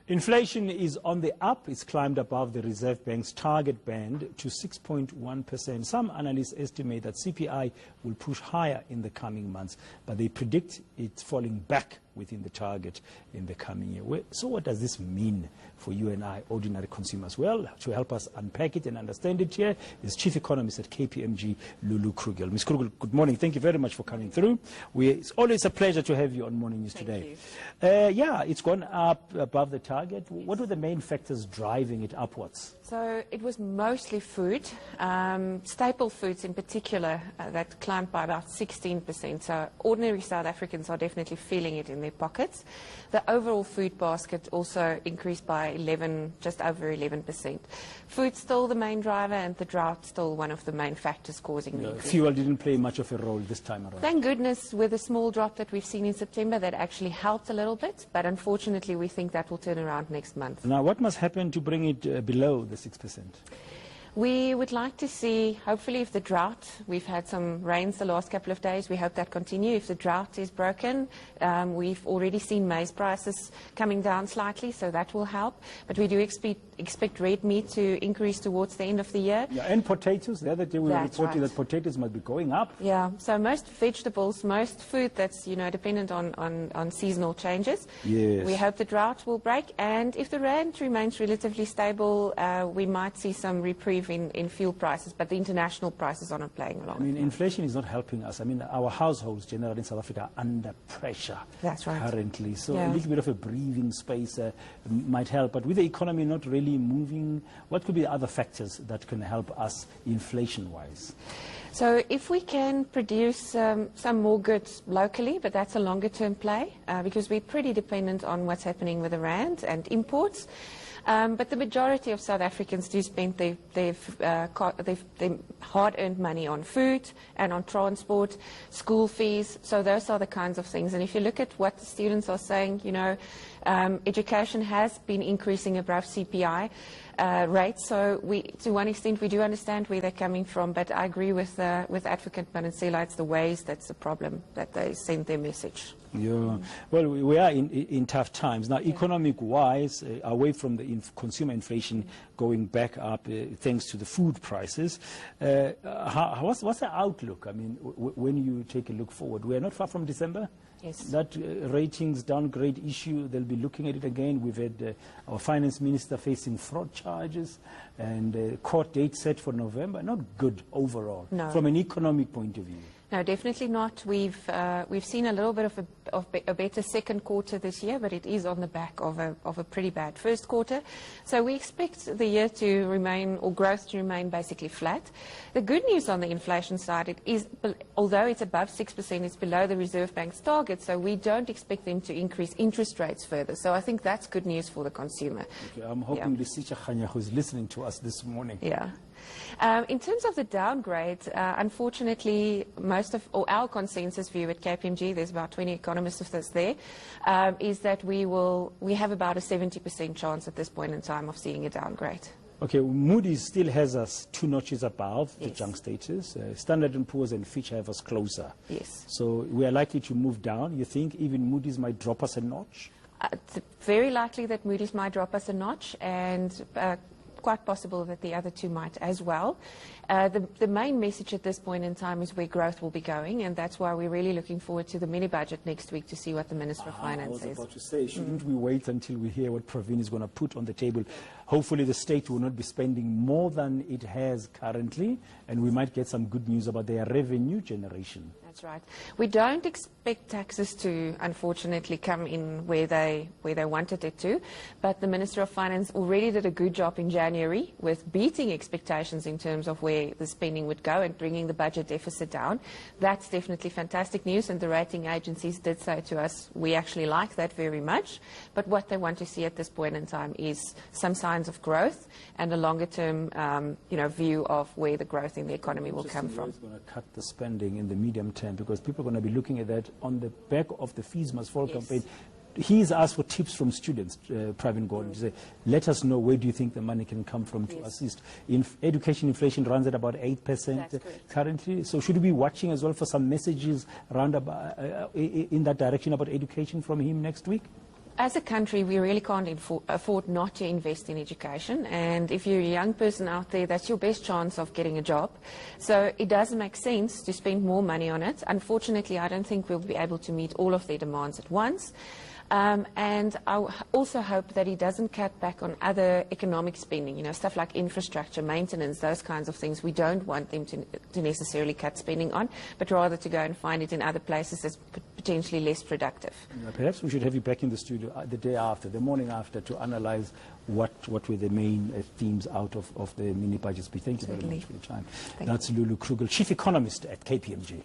Inflation is on the up. It's climbed above the Reserve Bank's target band to 6.1%. Some analysts estimate that CPI will push higher in the coming months, but they predict it's falling back within the target in the coming year. So what does this mean for you and I, ordinary consumers? Well, to help us unpack it and understand it here is Chief Economist at KPMG, Lullu Krugel. Ms. Krugel, good morning. Thank you very much for coming through. It's always a pleasure to have you on Morning News today. Yeah, it's gone up above the target. Yes. What were the main factors driving it upwards? So it was mostly food, staple foods in particular, that climbed by about 16%. So ordinary South Africans are definitely feeling it in their pockets. The overall food basket also increased by just over 11%. Food's still the main driver, and the drought still one of the main factors causing the increase. Fuel didn't play much of a role this time around. Thank goodness, with a small drop that we've seen in September, that actually helped a little bit, but unfortunately we think that will turn around next month. Now, what must happen to bring it below the 6%? We would like to see, hopefully, if the drought, we've had some rains the last couple of days, we hope that continue. If the drought is broken, we've already seen maize prices coming down slightly, so that will help. But we do expect red meat to increase towards the end of the year. Yeah, and potatoes. The other day we reported that potatoes might be going up. Yeah, so most vegetables, most food that's dependent on seasonal changes. Yes. We hope the drought will break, and if the rand remains relatively stable, we might see some reprieve in fuel prices, but the international prices are not playing along. I mean, inflation is not helping us. I mean, our households generally in South Africa are under pressure. That's right. Currently. So a little bit of a breathing space might help. But with the economy not really moving, what could be the other factors that can help us inflation-wise? So if we can produce some more goods locally, but that's a longer-term play, because we're pretty dependent on what's happening with the rand and imports. But the majority of South Africans do spend their hard-earned money on food and on transport, school fees. So those are the kinds of things. And if you look at what the students are saying, education has been increasing above CPI rates. So to one extent, we do understand where they're coming from. But I agree with Advocate Manisela, it's the ways that's the problem, that they send their message. Yeah. Well, we are in tough times. Now, economic-wise, away from the consumer inflation going back up thanks to the food prices, what's the outlook? I mean, when you take a look forward, we are not far from December. Yes. That ratings downgrade issue, they'll be looking at it again. We've had our finance minister facing fraud charges and court date set for November. Not good overall from an economic point of view. No, definitely not. We've seen a little bit of a better second quarter this year, but it is on the back of a pretty bad first quarter. So we expect the year to remain, or growth to remain, basically flat. The good news on the inflation side, it is, although it's above 6%, it's below the Reserve Bank's target, so we don't expect them to increase interest rates further. So I think that's good news for the consumer. Okay, I'm hoping Lisicha Khanya, who's listening to us this morning. Yeah. In terms of the downgrade, unfortunately, our consensus view at KPMG, there's about 20 economists of us there, is that we have about a 70% chance at this point in time of seeing a downgrade. Okay, Moody's still has us 2 notches above the junk status. Standard & Poor's and Fitch have us closer. Yes. So we are likely to move down. You think even Moody's might drop us a notch? It's very likely that Moody's might drop us a notch, and quite possible that the other two might as well. The main message at this point in time is where growth will be going, and that's why we're really looking forward to the mini-budget next week to see what the Minister of Finance says. I was about to say, shouldn't we wait until we hear what Pravin is going to put on the table? Hopefully the state will not be spending more than it has currently, and we might get some good news about their revenue generation. That's right. We don't expect taxes to, unfortunately, come in where they wanted it to, but the Minister of Finance already did a good job in January with beating expectations in terms of where the spending would go and bringing the budget deficit down. That's definitely fantastic news, and the rating agencies did say to us, we actually like that very much, but what they want to see at this point in time is some signs of growth and a longer-term view of where the growth in the economy will come from. It's going to cut the spending in the medium term, because people are going to be looking at that on the back of the Fees Must Fall campaign. He's asked for tips from students, Pravin Gordon, to say, let us know where do you think the money can come from to assist. Education inflation runs at about 8% currently. So should we be watching as well for some messages in that direction about education from him next week? as a country, we really can't afford not to invest in education. And if you're a young person out there, that's your best chance of getting a job. So it does make sense to spend more money on it. Unfortunately, I don't think we'll be able to meet all of their demands at once. And I also hope that he doesn't cut back on other economic spending, stuff like infrastructure, maintenance, those kinds of things. We don't want them to necessarily cut spending on, but rather to go and find it in other places that's potentially less productive. Perhaps we should have you back in the studio the day after, the morning after, to analyze what were the main themes out of the mini budget speech. Thank you very much for your time. That's Lullu Krugel, Chief Economist at KPMG.